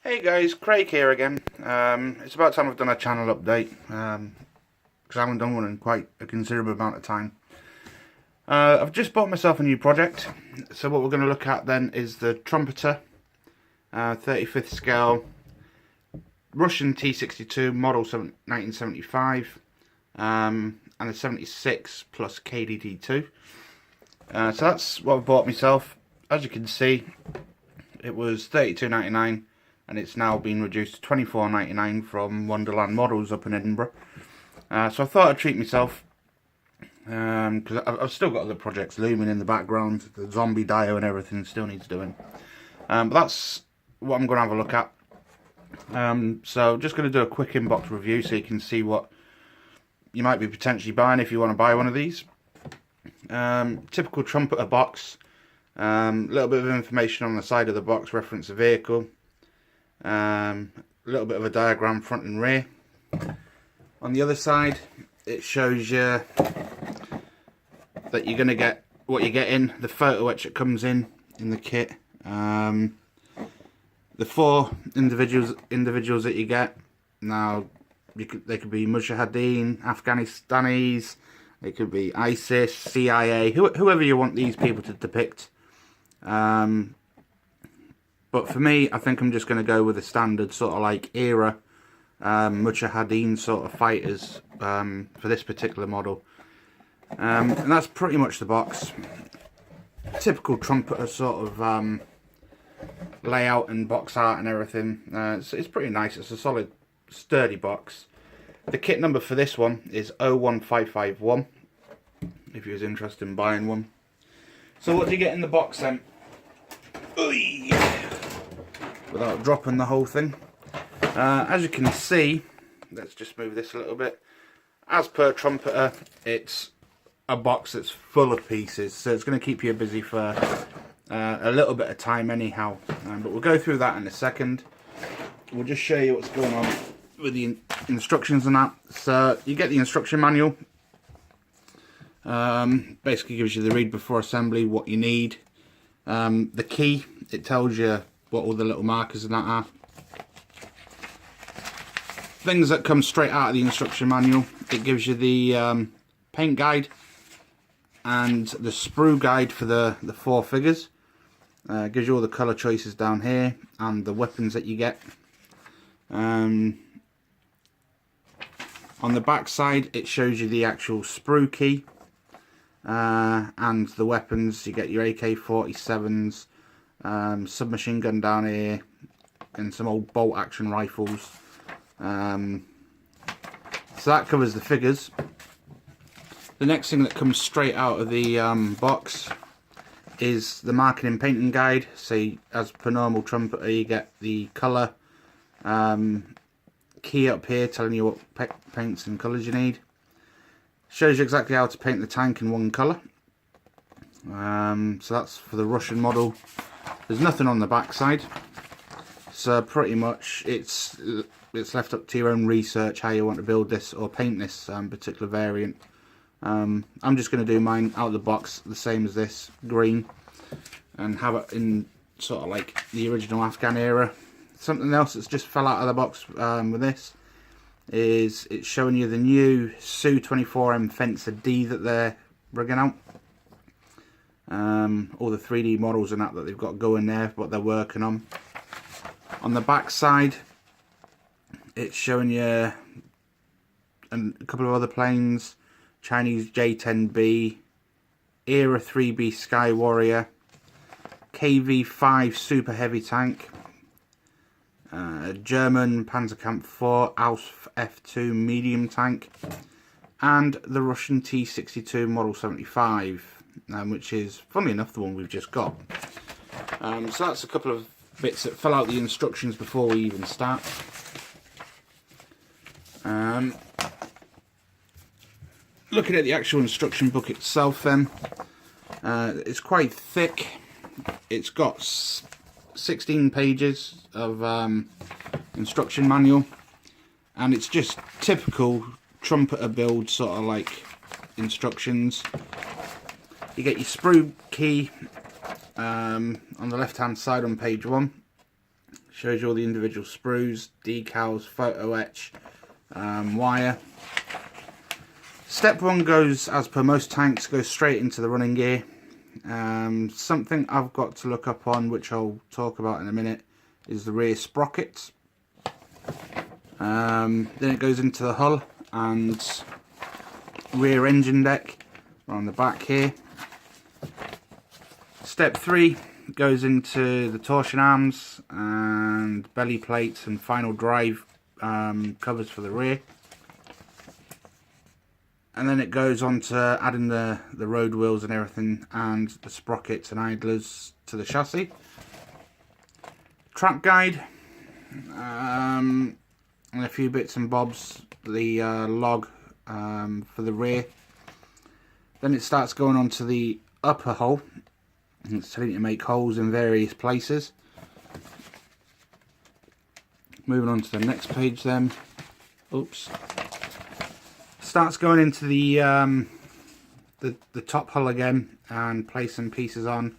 Hey guys, Craig here again. It's about time I've done a channel update, because I haven't done one in quite a considerable amount of time. I've just bought myself a new project, so what we're going to look at then is the trumpeter, 35th scale, Russian t62, model 1975, and a 76 plus KDD2. So that's what I've bought myself. As you can see, it was £32.99. and it's now been reduced to £24.99 from Wonderland Models up in Edinburgh. So I thought I'd treat myself, because I've still got other projects looming in the background. The zombie dio and everything still needs doing. But that's what I'm going to have a look at. So just going to do a quick inbox review so you can see what you might be potentially buying if you want to buy one of these. Typical trumpeter box. A little bit of information on the side of the box, reference the vehicle. A little bit of a diagram front and rear. On the other side, it shows you that you're going to get what you get in, the photo etch that comes in the kit, the 4 individuals that you get. Now, they could be Mujahideen, Afghanistanis, they could be ISIS, CIA, whoever you want these people to depict. But for me, I think I'm just going to go with the standard sort of like era Mujahideen sort of fighters for this particular model. And that's pretty much the box. Typical trumpeter sort of layout and box art and everything. It's pretty nice. It's a solid, sturdy box. The kit number for this one is 01551, if you was interested in buying one. So what do you get in the box then? Without dropping the whole thing. As you can see, let's just move this a little bit. As per trumpeter, it's a box that's full of pieces, so it's going to keep you busy for a little bit of time anyhow. But we'll go through that in a second. We'll just show you what's going on with the instructions and that. So you get the instruction manual. Basically gives you the read before assembly, what you need. The key, it tells you what all the little markers and that are. Things that come straight out of the instruction manual. It gives you the paint guide and the sprue guide for the 4 figures. Gives you all the colour choices down here and the weapons that you get. On the back side, it shows you the actual sprue key and the weapons. You get your AK-47s, submachine gun down here, and some old bolt action rifles. So that covers the figures. The next thing that comes straight out of the box is the marking and painting guide. So as per normal trumpeter, you get the colour key up here telling you what paints and colours you need. Shows you exactly how to paint the tank in one colour. So that's for the Russian model. There's nothing on the back side, so pretty much it's left up to your own research how you want to build this or paint this particular variant. I'm just going to do mine out of the box the same as this, green, and have it in sort of like the original Afghan era. Something else that's just fell out of the box with this is it's showing you the new Su-24M Fencer D that they're bringing out. All the 3D models and that they've got going there, what they're working on. On the back side, it's showing you a couple of other planes, Chinese J-10B, Era 3B Sky Warrior, KV-5 Super Heavy Tank, German Panzerkampf 4 Ausf F2 Medium Tank, and the Russian T62 Model 75. Which is, funnily enough, the one we've just got. So that's a couple of bits that fell out the instructions before we even start. Looking at the actual instruction book itself then, it's quite thick. It's got 16 pages of instruction manual, and it's just typical trumpeter build sort of like instructions. You get your sprue key on the left hand side on page 1. Shows you all the individual sprues, decals, photo etch, wire. Step 1 goes, as per most tanks, goes straight into the running gear. Something I've got to look up on, which I'll talk about in a minute, is the rear sprockets. Then it goes into the hull and rear engine deck on the back here. Step 3 goes into the torsion arms and belly plates and final drive covers for the rear. And then it goes on to adding the road wheels and everything, and the sprockets and idlers to the chassis. Track guide, and a few bits and bobs, the log for the rear. Then it starts going on to the upper hull. It's telling you to make holes in various places. Moving on to the next page then. Oops. Starts going into the top hull again and placing pieces on.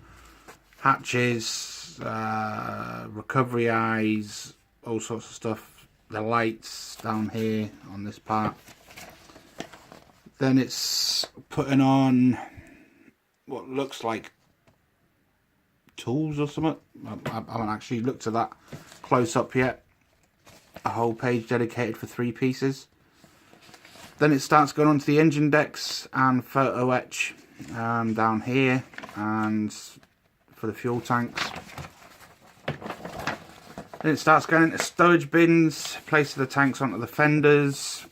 Hatches, recovery eyes, all sorts of stuff. The lights down here on this part. Then it's putting on what looks like tools or something. I haven't actually looked at that close up yet. A whole page dedicated for 3 pieces. Then it starts going on to the engine decks and photo etch down here and for the fuel tanks. Then it starts going into stowage bins, placing the tanks onto the fenders,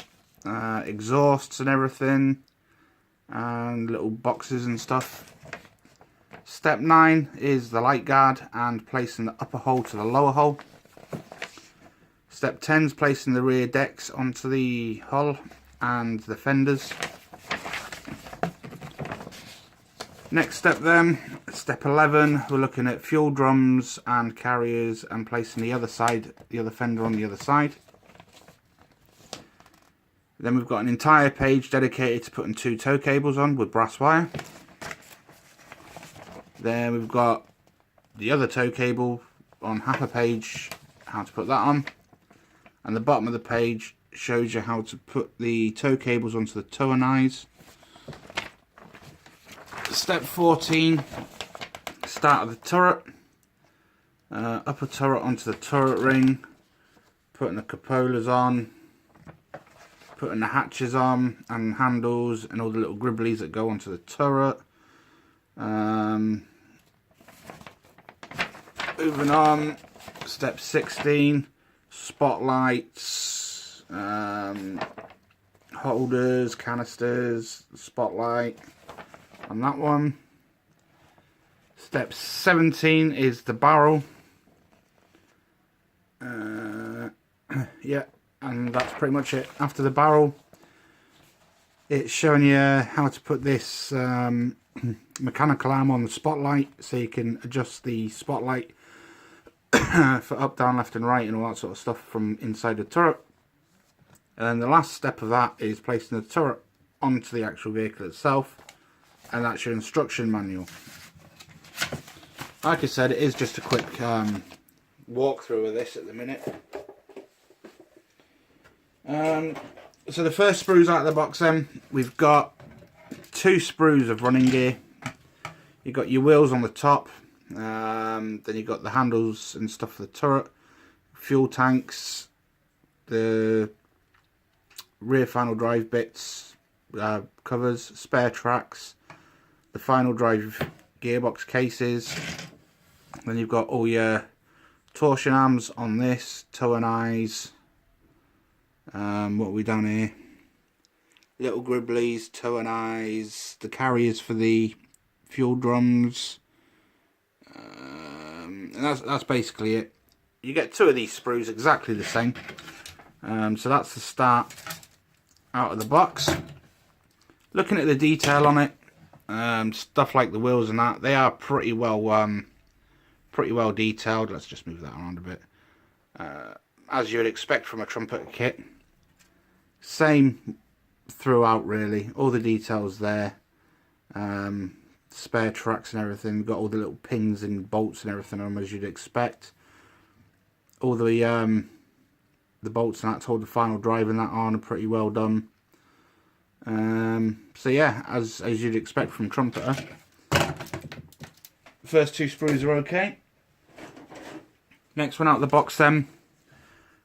exhausts and everything, and little boxes and stuff. Step 9 is the light guard and placing the upper hull to the lower hull. Step 10 is placing the rear decks onto the hull and the fenders. Next step then, step 11, we're looking at fuel drums and carriers and placing the other side, the other fender on the other side. Then we've got an entire page dedicated to putting 2 tow cables on with brass wire. Then we've got the other tow cable on half a page, how to put that on. And the bottom of the page shows you how to put the tow cables onto the towing eyes. Step 14, start of the turret. Upper turret onto the turret ring, putting the cupolas on, putting the hatches on and handles and all the little gribblies that go onto the turret. Moving on, step 16, spotlights, holders, canisters, spotlight on that one. Step 17 is the barrel. Yeah, and that's pretty much it. After the barrel, it's showing you how to put this mechanical arm on the spotlight, so you can adjust the spotlight for up, down, left and right and all that sort of stuff from inside the turret. And then the last step of that is placing the turret onto the actual vehicle itself, and that's your instruction manual. Like I said, it is just a quick walkthrough of this at the minute. So the first sprues out of the box then, we've got 2 sprues of running gear. You've got your wheels on the top, then you've got the handles and stuff for the turret, fuel tanks, the rear final drive bits, covers, spare tracks, the final drive gearbox cases. Then you've got all your torsion arms on this, towing eyes, what are we down here? Little gribblies, towing eyes, the carriers for the fuel drums, and that's basically it. You get 2 of these sprues exactly the same. So that's the start out of the box. Looking at the detail on it, stuff like the wheels and that, they are pretty well detailed. Let's just move that around a bit. As you would expect from a trumpeter kit. Same throughout really, all the details there. Spare tracks and everything, got all the little pins and bolts and everything on them as you'd expect. all the bolts and that to hold the final drive and that on are pretty well done. So yeah, as you'd expect from Trumpeter. First two sprues are okay. Next one out of the box then,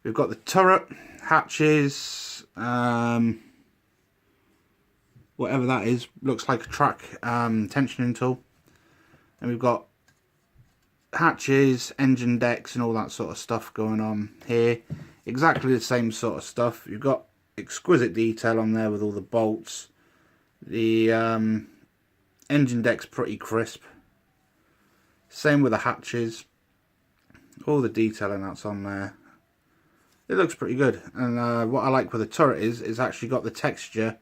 we've got the turret, hatches, whatever that is, looks like a track tensioning tool. And we've got hatches, engine decks and all that sort of stuff going on here. Exactly the same sort of stuff. You've got exquisite detail on there with all the bolts. The engine deck's pretty crisp. Same with the hatches. All the detailing that's on there. It looks pretty good. And what I like with the turret is actually got the texture.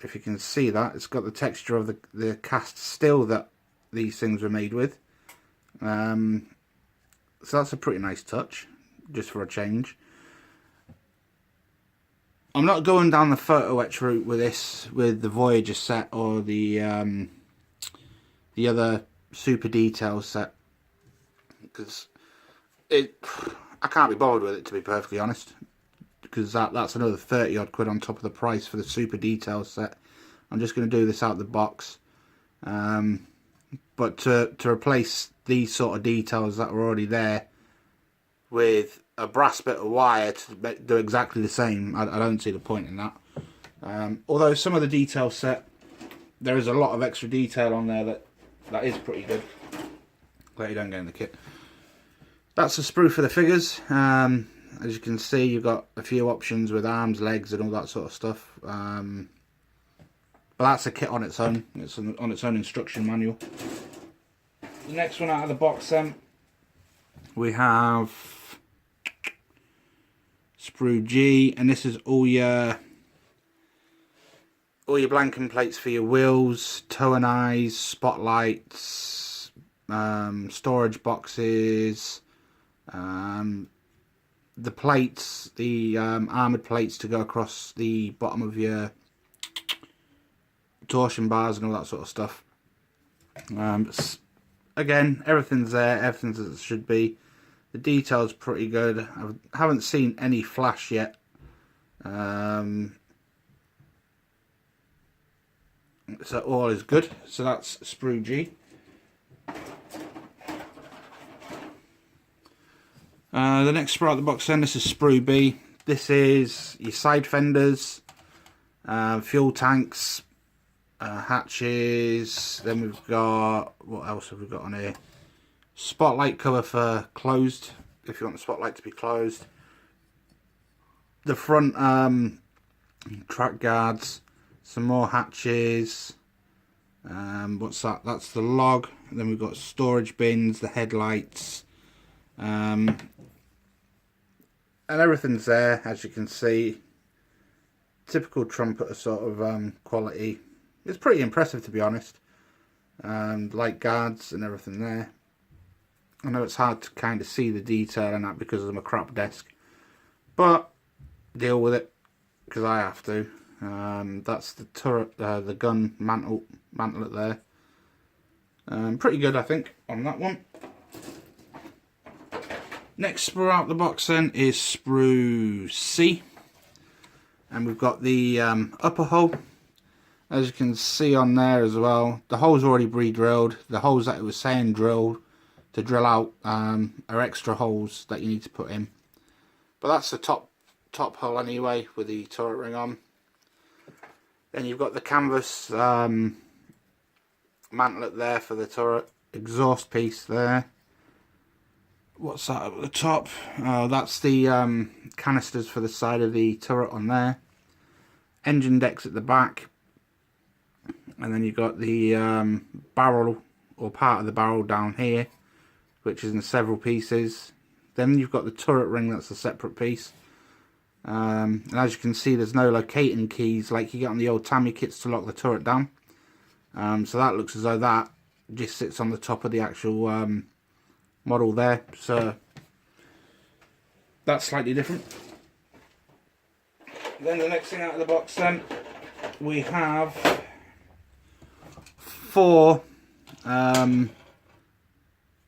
If you can see that, it's got the texture of the cast steel that these things were made with. So that's a pretty nice touch, just for a change. I'm not going down the photo etch route with this, with the Voyager set or the other super detail set, because I can't be bothered with it, to be perfectly honest, because that's another 30 odd quid on top of the price for the super detail set. I'm just going to do this out of the box, but to replace these sort of details that were already there with a brass bit of wire to do exactly the same, I don't see the point in that. Although some of the detail set, there is a lot of extra detail on there that is pretty good. Glad you don't get in the kit. That's the sprue for the figures. As you can see, you've got a few options with arms, legs and all that sort of stuff. But that's a kit on its own. It's on its own instruction manual. The next one out of the box then, we have sprue G, and this is all your blanking plates for your wheels, toe and eyes, spotlights, storage boxes, the plates, the armoured plates to go across the bottom of your torsion bars and all that sort of stuff. Again, everything's there, everything's as it should be. The detail's pretty good. I haven't seen any flash yet. So all is good. So that's sprue G. The next sprue out of the box then, this is sprue B. This is your side fenders, fuel tanks, hatches. Then we've got, what else have we got on here? Spotlight cover for closed, if you want the spotlight to be closed. The front track guards, some more hatches. What's that? That's the log. And then we've got storage bins, the headlights, and everything's there, as you can see. Typical Trumpeter sort of quality. It's pretty impressive, to be honest. Light guards and everything there. I know it's hard to kind of see the detail in that because of my crap desk, but deal with it because I have to. That's the turret, the gun mantle there. Pretty good, I think, on that one. Next sprue out the box then is sprue C, and we've got the upper hole. As you can see on there as well, the hole's already pre-drilled. The holes that it was saying drilled to drill out are extra holes that you need to put in. But that's the top hole anyway, with the turret ring on. Then you've got the canvas mantlet there for the turret, exhaust piece there. What's that up at the top? That's the canisters for the side of the turret on there. Engine decks at the back. And then you've got the barrel, or part of the barrel down here, which is in several pieces. Then you've got the turret ring, that's a separate piece. And as you can see, there's no locating keys like you get on the old Tamiya kits to lock the turret down. So that looks as though that just sits on the top of the actual model there. So that's slightly different. Then the next thing out of the box then, we have 4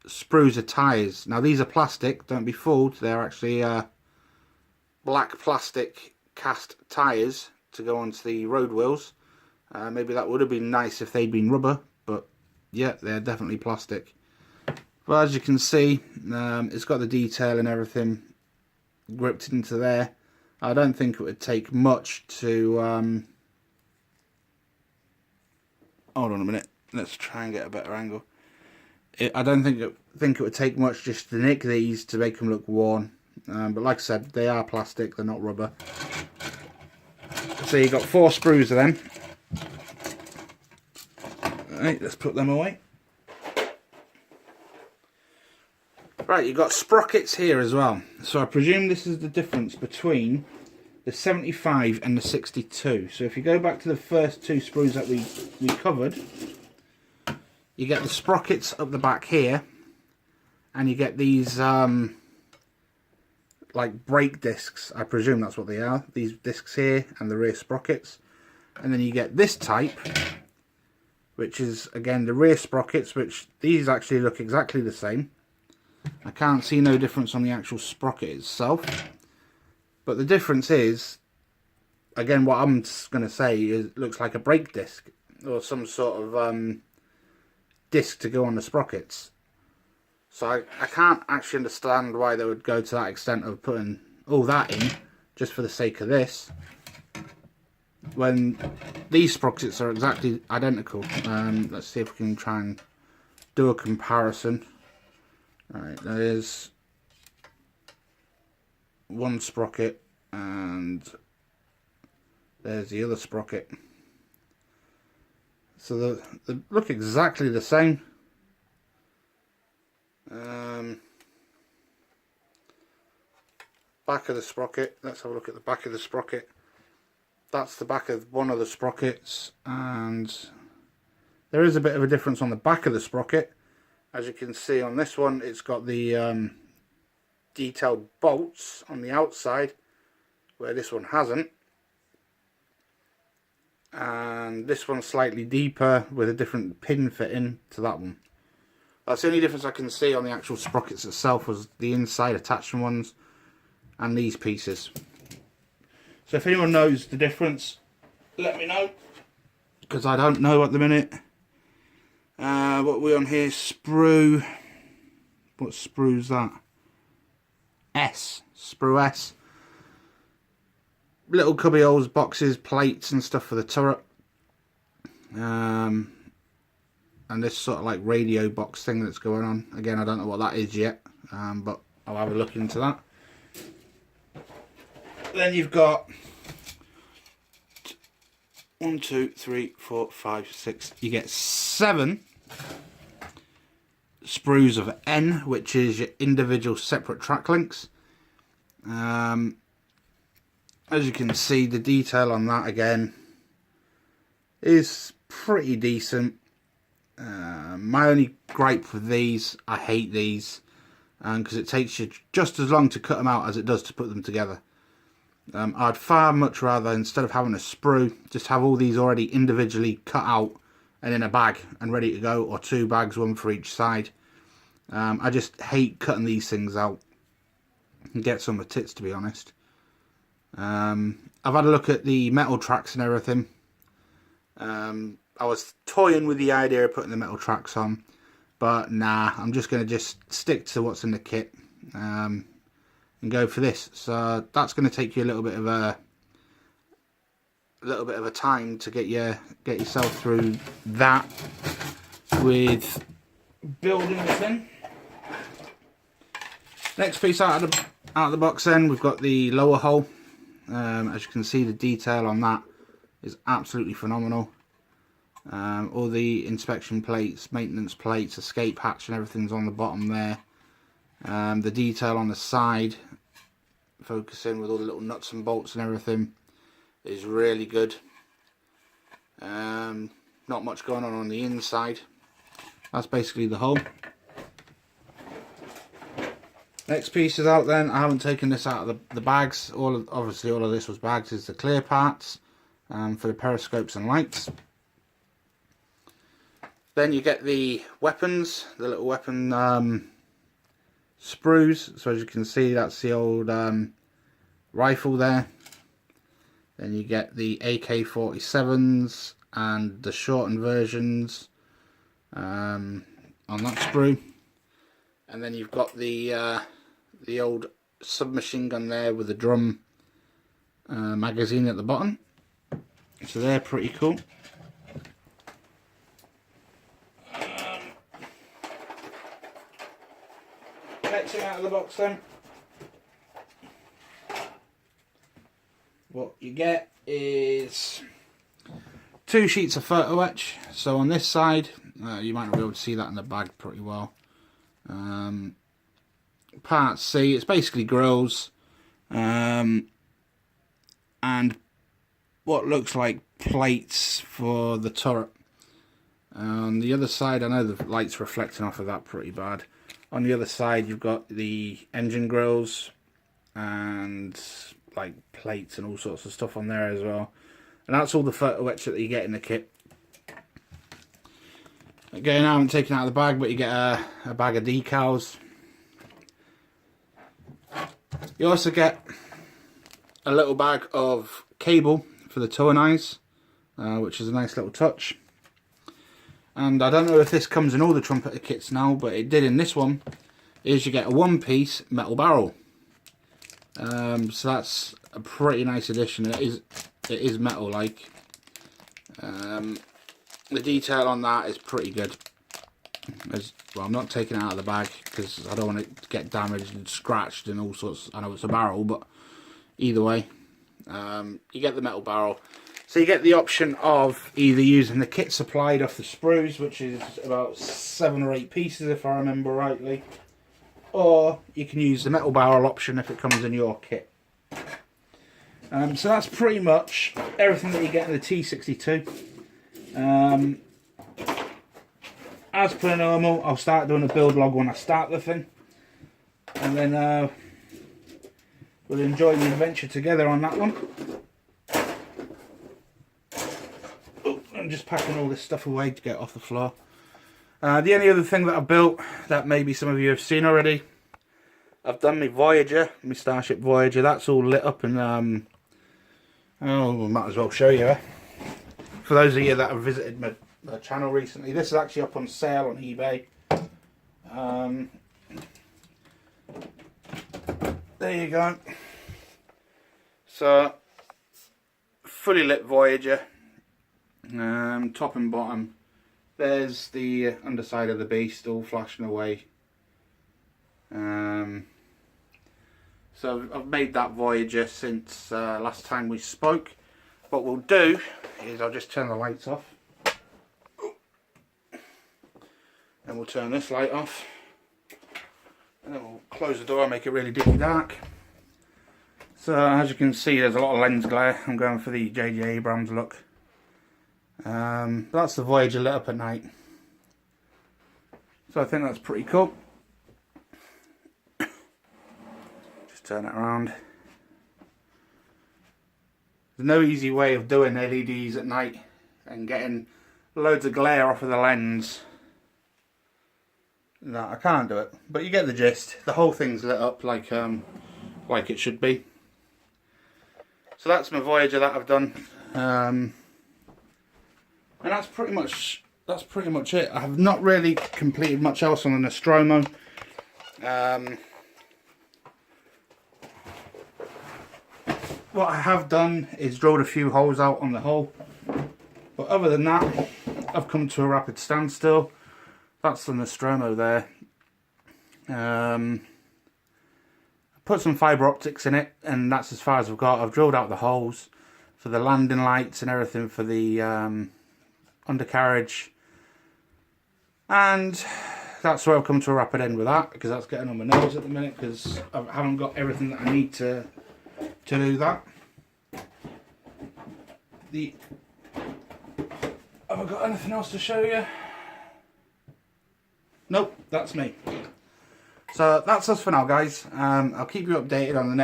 sprues of tyres. Now these are plastic, don't be fooled, they're actually black plastic cast tyres to go onto the road wheels. Maybe that would have been nice if they'd been rubber, but yeah, they're definitely plastic. But as you can see, it's got the detail and everything gripped into there. I don't think it would take much to hold on a minute, let's try and get a better angle. I don't think it would take much just to nick these to make them look worn, but like I said, they are plastic, they're not rubber. So you've got 4 sprues of them. Right, let's put them away. Right, you've got sprockets here as well. So I presume this is the difference between the 75 and the 62. So if you go back to the first 2 sprues that we covered, you get the sprockets up the back here, and you get these like brake discs. I presume that's what they are. These discs here and the rear sprockets, and then you get this type, which is again the rear sprockets, which these actually look exactly the same. I can't see no difference on the actual sprocket itself, but the difference is, again, what I'm going to say is it looks like a brake disc or some sort of disc to go on the sprockets. So I can't actually understand why they would go to that extent of putting all that in just for the sake of this, when these sprockets are exactly identical. Let's see if we can try and do a comparison. Alright, there's one sprocket and there's the other sprocket. So they look exactly the same. Back of the sprocket, let's have a look at the back of the sprocket. That's the back of one of the sprockets, and there is a bit of a difference on the back of the sprocket. As you can see on this one, it's got the detailed bolts on the outside, where this one hasn't. And this one's slightly deeper with a different pin fitting to that one. That's the only difference I can see on the actual sprockets itself, was the inside attachment ones and these pieces. So if anyone knows the difference, let me know, because I don't know at the minute. What are we on here? Sprue. What sprue's that? S. Sprue S. Little cubby holes, boxes, plates and stuff for the turret. And this sort of like radio box thing that's going on. Again, I don't know what that is yet, but I'll have a look into that. Then you've got 1, 2, 3, 4, 5, 6. You get 7 sprues of N, which is your individual separate track links. As you can see, the detail on that again is pretty decent. My only gripe with these, I hate these, because it takes you just as long to cut them out as it does to put them together. I'd far much rather, instead of having a sprue, just have all these already individually cut out and in a bag and ready to go, or 2 bags, one for each side. I just hate cutting these things out and get some of tits, to be honest. I've had a look at the metal tracks and everything. I was toying with the idea of putting the metal tracks on, but nah, I'm just going to just stick to what's in the kit and go for this. So that's going to take you a little bit of a time to get yourself through that with building the thing. Next piece out of the box, then we've got the lower hull. As you can see, the detail on that is absolutely phenomenal. All the inspection plates, maintenance plates, escape hatch and everything's on the bottom there. The detail on the side, focusing with all the little nuts and bolts and everything, is really good. Not much going on the inside. That's basically the hull. Next piece is out then. I haven't taken this out of the bags. Obviously all of this was bags, is the clear parts for the periscopes and lights. Then you get the weapons, the little weapon sprues. So as you can see, that's the old rifle there. Then you get the AK-47s and the shortened versions on that sprue. And then you've got the old submachine gun there with the drum magazine at the bottom. So they're pretty cool. Next thing out of the box then, what you get is 2 sheets of photo etch. So on this side, you might not be able to see that in the bag pretty well. Part C, it's basically grills and what looks like plates for the turret. On the other side, I know the light's reflecting off of that pretty bad. On the other side, you've got the engine grills and like plates and all sorts of stuff on there as well. And that's all the photo etch that you get in the kit. Again, I haven't taken it out of the bag, but you get a bag of decals. You also get a little bag of cable for the towing eyes, which is a nice little touch. And I don't know if this comes in all the trumpeter kits now, but it did in this one, is you get a 1-piece metal barrel. So that's a pretty nice addition. It is metal like. The detail on that is pretty good. Well, I'm not taking it out of the bag because I don't want it to get damaged and scratched and all sorts. I know it's a barrel, but either way, you get the metal barrel. So you get the option of either using the kit supplied off the sprues, which is about 7 or 8 pieces if I remember rightly, or you can use the metal barrel option if it comes in your kit. So that's pretty much everything that you get in the T62. As per normal, I'll start doing a build log when I start the thing, and then we'll enjoy the adventure together on that one. Oh, I'm just packing all this stuff away to get off the floor. The only other thing that I built that maybe some of you have seen already, I've done my Voyager, my Starship Voyager. That's all lit up and oh, we might as well show you. For those of you that have visited my channel recently, this is actually up on sale on eBay. There you go. So, fully lit Voyager, top and bottom. There's the underside of the beast all flashing away. So I've made that Voyager since last time we spoke. What we'll do is I'll just turn the lights off. Then we'll turn this light off. And then we'll close the door and make it really dicky dark. So as you can see, there's a lot of lens glare. I'm going for the J.J. Abrams look. That's the Voyager lit up at night. So I think that's pretty cool. Just turn it around. There's no easy way of doing LEDs at night and getting loads of glare off of the lens. No, I can't do it, but you get the gist. The whole thing's lit up like it should be. So that's my Voyager that I've done, and that's pretty much it. I have not really completed much else on the Nostromo. What I have done is drilled a few holes out on the hull, but other than that, I've come to a rapid standstill. That's the Nostromo there. Put some fibre optics in it, and that's as far as I've got. I've drilled out the holes for the landing lights and everything for the undercarriage, and that's where I've come to a rapid end with that, because that's getting on my nerves at the minute, because I haven't got everything that I need to do that. Have I got anything else to show you? Nope, that's me. So that's us for now, guys. I'll keep you updated on the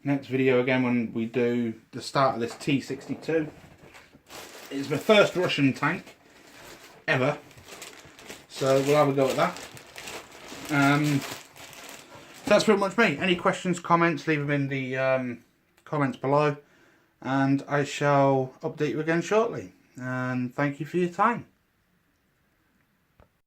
next video again when we do the start of this T62. It's my first Russian tank. ever. So we'll have a go at that. That's pretty much me. Any questions, comments, leave them in the comments below, and I shall update you again shortly. And thank you for your time.